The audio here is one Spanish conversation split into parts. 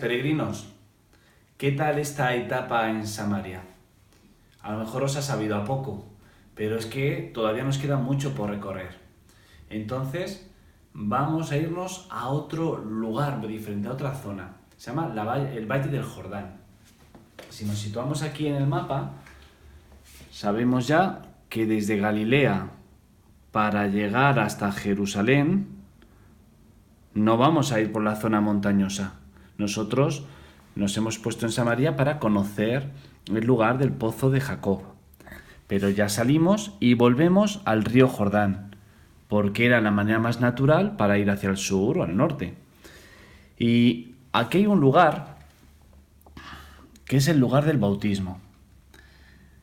peregrinos. ¿Qué tal esta etapa en Samaria? A lo mejor os ha sabido a poco, pero es que todavía nos queda mucho por recorrer. Entonces, vamos a irnos a otro lugar diferente, a otra zona. Se llama el Valle del Jordán. Si nos situamos aquí en el mapa, sabemos ya que desde Galilea para llegar hasta Jerusalén no vamos a ir por la zona montañosa. Nosotros nos hemos puesto en Samaria para conocer el lugar del pozo de Jacob. Pero ya salimos y volvemos al río Jordán, porque era la manera más natural para ir hacia el sur o al norte. Y aquí hay un lugar que es el lugar del bautismo.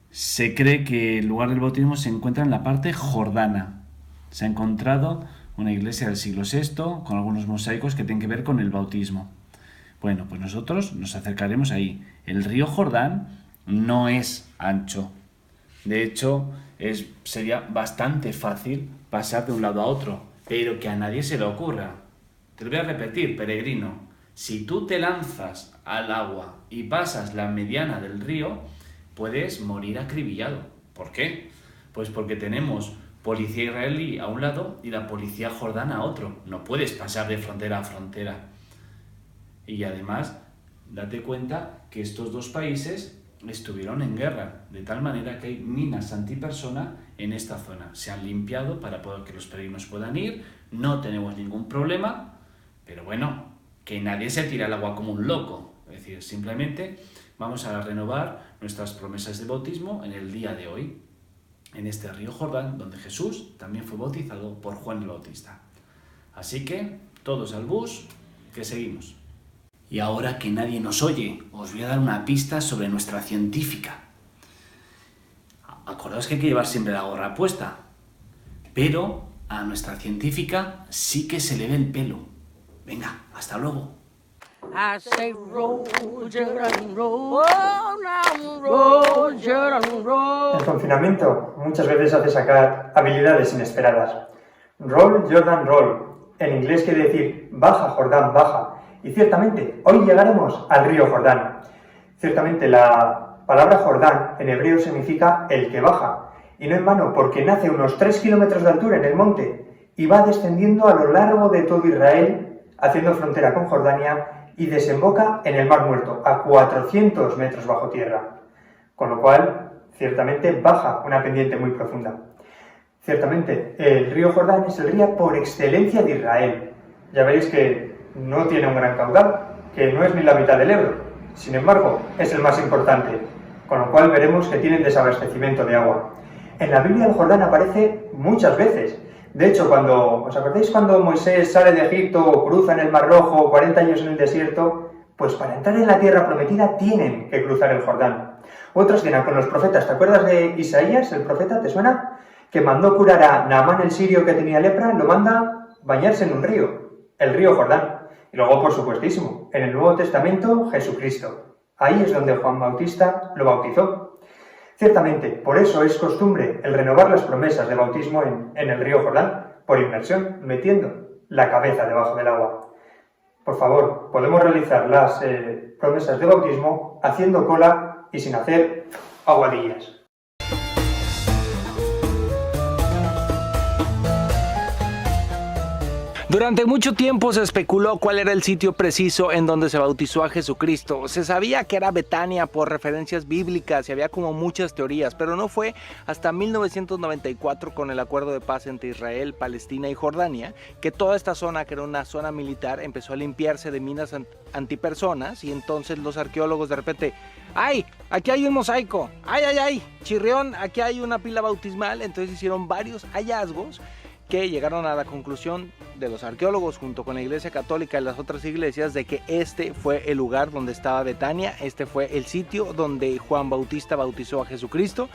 Se cree que el lugar del bautismo se encuentra en la parte jordana. Se ha encontrado una iglesia del siglo VI con algunos mosaicos que tienen que ver con el bautismo. Bueno, pues nosotros nos acercaremos ahí. El río Jordán no es ancho. De hecho, sería bastante fácil pasar de un lado a otro, pero que a nadie se le ocurra. Te lo voy a repetir, peregrino. Si tú te lanzas al agua y pasas la mediana del río, puedes morir acribillado. ¿Por qué? Pues porque tenemos policía israelí a un lado y la policía jordana a otro. No puedes pasar de frontera a frontera. Y además, date cuenta que estos dos países estuvieron en guerra, de tal manera que hay minas antipersona en esta zona. Se han limpiado para que los peregrinos puedan ir, no tenemos ningún problema, pero bueno, que nadie se tire al agua como un loco. Es decir, simplemente vamos a renovar nuestras promesas de bautismo en el día de hoy, en este río Jordán, donde Jesús también fue bautizado por Juan el Bautista. Así que, todos al bus, que seguimos. Y ahora que nadie nos oye, os voy a dar una pista sobre nuestra científica. Acordaos que hay que llevar siempre la gorra puesta, pero a nuestra científica sí que se le ve el pelo. Venga, hasta luego. I say roll, Jordan, roll, roll, Jordan, roll. El confinamiento muchas veces hace sacar habilidades inesperadas. Roll, Jordan, roll. En inglés quiere decir baja, Jordán, baja. Y ciertamente, hoy llegaremos al río Jordán. Ciertamente, la palabra Jordán en hebreo significa el que baja. Y no en vano, porque nace a unos 3 kilómetros de altura en el monte y va descendiendo a lo largo de todo Israel, haciendo frontera con Jordania y desemboca en el Mar Muerto, a 400 metros bajo tierra. Con lo cual, ciertamente, baja una pendiente muy profunda. Ciertamente, el río Jordán es el río por excelencia de Israel. Ya veréis que no tiene un gran caudal, que no es ni la mitad del Ebro. Sin embargo, es el más importante, con lo cual veremos que tienen desabastecimiento de agua. En la Biblia el Jordán aparece muchas veces. De hecho, ¿os acordáis cuando Moisés sale de Egipto, cruza en el Mar Rojo, 40 años en el desierto? Pues para entrar en la tierra prometida tienen que cruzar el Jordán. Otra escena con los profetas, ¿te acuerdas de Isaías, el profeta? ¿Te suena? Que mandó curar a Naamán el sirio que tenía lepra, lo manda bañarse en un río, el río Jordán. Y luego, por supuestísimo, en el Nuevo Testamento, Jesucristo. Ahí es donde Juan Bautista lo bautizó. Ciertamente, por eso es costumbre el renovar las promesas de bautismo en el río Jordán, por inmersión, metiendo la cabeza debajo del agua. Por favor, podemos realizar las promesas de bautismo haciendo cola y sin hacer aguadillas. Durante mucho tiempo se especuló cuál era el sitio preciso en donde se bautizó a Jesucristo. Se sabía que era Betania por referencias bíblicas y había como muchas teorías, pero no fue hasta 1994 con el acuerdo de paz entre Israel, Palestina y Jordania que toda esta zona, que era una zona militar, empezó a limpiarse de minas antipersonas y entonces los arqueólogos de repente, ¡ay! Aquí hay un mosaico, ¡ay, ay, ay! Chirrión, aquí hay una pila bautismal. Entonces hicieron varios hallazgos que llegaron a la conclusión de los arqueólogos junto con la Iglesia Católica y las otras iglesias de que este fue el lugar donde estaba Betania, este fue el sitio donde Juan Bautista bautizó a Jesucristo,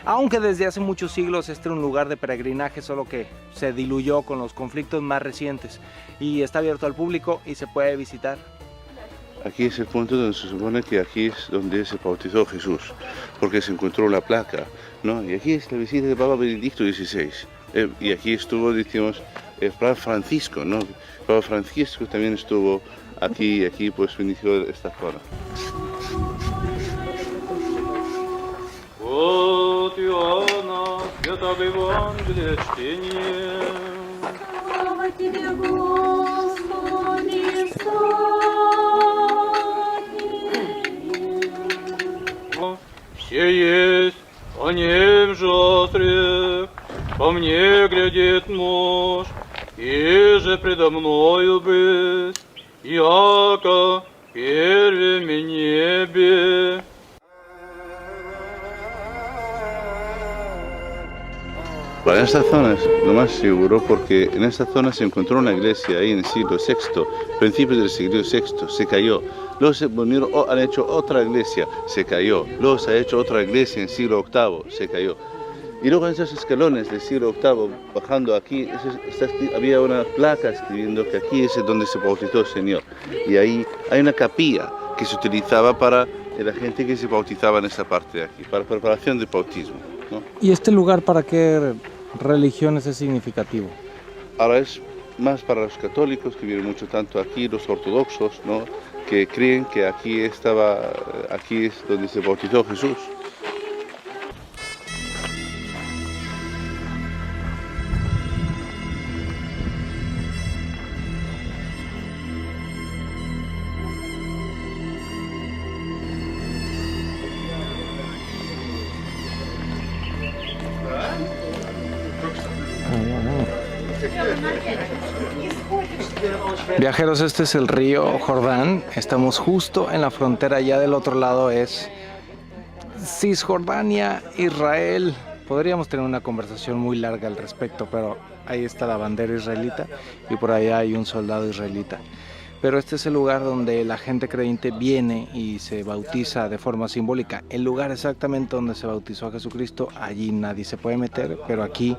aunque desde hace muchos siglos este era un lugar de peregrinaje, solo que se diluyó con los conflictos más recientes y está abierto al público y se puede visitar. Aquí es el punto donde se supone que aquí es donde se bautizó Jesús, porque se encontró la placa, ¿no? Y aquí es la visita de Papa Benedicto XVI. Y aquí estuvo, decimos, el Papa Francisco, ¿no? El Papa Francisco también estuvo aquí pues inició esta zona. От Иоанна, Святого Евангелия чтение. Слава Тебе, Господи, Все есть, по нем же отрек, по мне глядит муж, и же предо мною быть, яко первыми небе. Para esta zona es lo más seguro porque en esta zona se encontró una iglesia ahí en el siglo VI, principios del siglo VI, se cayó. Luego se volvieron, han hecho otra iglesia, se cayó. Luego se ha hecho otra iglesia en el siglo VIII, se cayó. Y luego en esos escalones del siglo VIII, bajando aquí, había una placa escribiendo que aquí es donde se bautizó el Señor. Y ahí hay una capilla que se utilizaba para la gente que se bautizaba en esa parte de aquí, para preparación del bautismo, ¿no? ¿Y este lugar para qué religiones es significativo? Ahora es más para los católicos que viven mucho tanto aquí, los ortodoxos, ¿no? Que creen que aquí es donde se bautizó Jesús. Viajeros, este es el río Jordán. Estamos justo en la frontera. Ya del otro lado es Cisjordania, Israel. Podríamos tener una conversación muy larga al respecto, pero ahí está la bandera israelita y por allá hay un soldado israelita. Pero este es el lugar donde la gente creyente viene y se bautiza de forma simbólica. El lugar exactamente donde se bautizó a Jesucristo, allí nadie se puede meter, pero aquí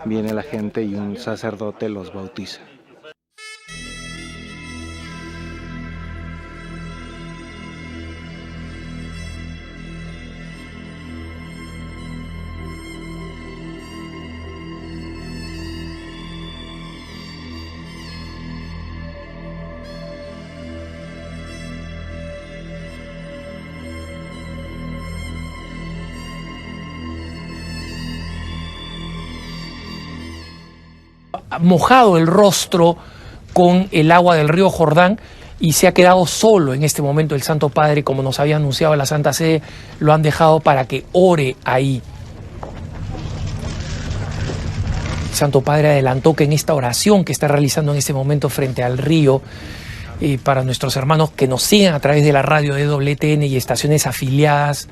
viene la gente y un sacerdote los bautiza. Mojado el rostro con el agua del río Jordán y se ha quedado solo en este momento el Santo Padre, como nos había anunciado la Santa Sede, lo han dejado para que ore ahí. El Santo Padre adelantó que en esta oración que está realizando en este momento frente al río, para nuestros hermanos que nos siguen a través de la radio de WTN y estaciones afiliadas,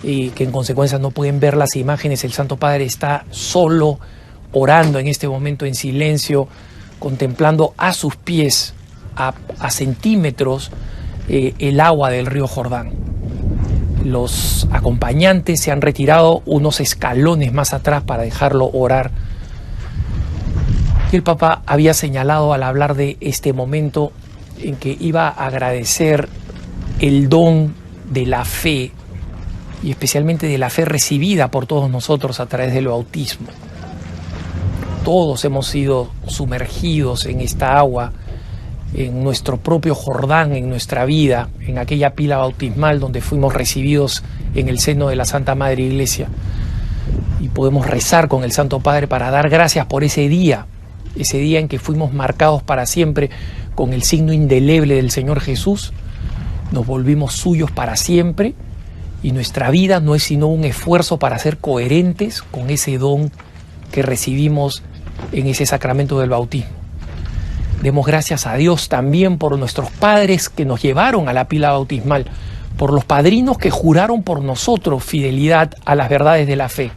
que en consecuencia no pueden ver las imágenes, el Santo Padre está solo orando en este momento en silencio, contemplando a sus pies, a centímetros, el agua del río Jordán. Los acompañantes se han retirado unos escalones más atrás para dejarlo orar. Y el Papa había señalado al hablar de este momento en que iba a agradecer el don de la fe, y especialmente de la fe recibida por todos nosotros a través del bautismo. Todos hemos sido sumergidos en esta agua, en nuestro propio Jordán, en nuestra vida, en aquella pila bautismal donde fuimos recibidos en el seno de la Santa Madre Iglesia. Y podemos rezar con el Santo Padre para dar gracias por ese día en que fuimos marcados para siempre con el signo indeleble del Señor Jesús. Nos volvimos suyos para siempre y nuestra vida no es sino un esfuerzo para ser coherentes con ese don que recibimos en ese sacramento del bautismo. Demos gracias a Dios también por nuestros padres que nos llevaron a la pila bautismal, por los padrinos que juraron por nosotros fidelidad a las verdades de la fe.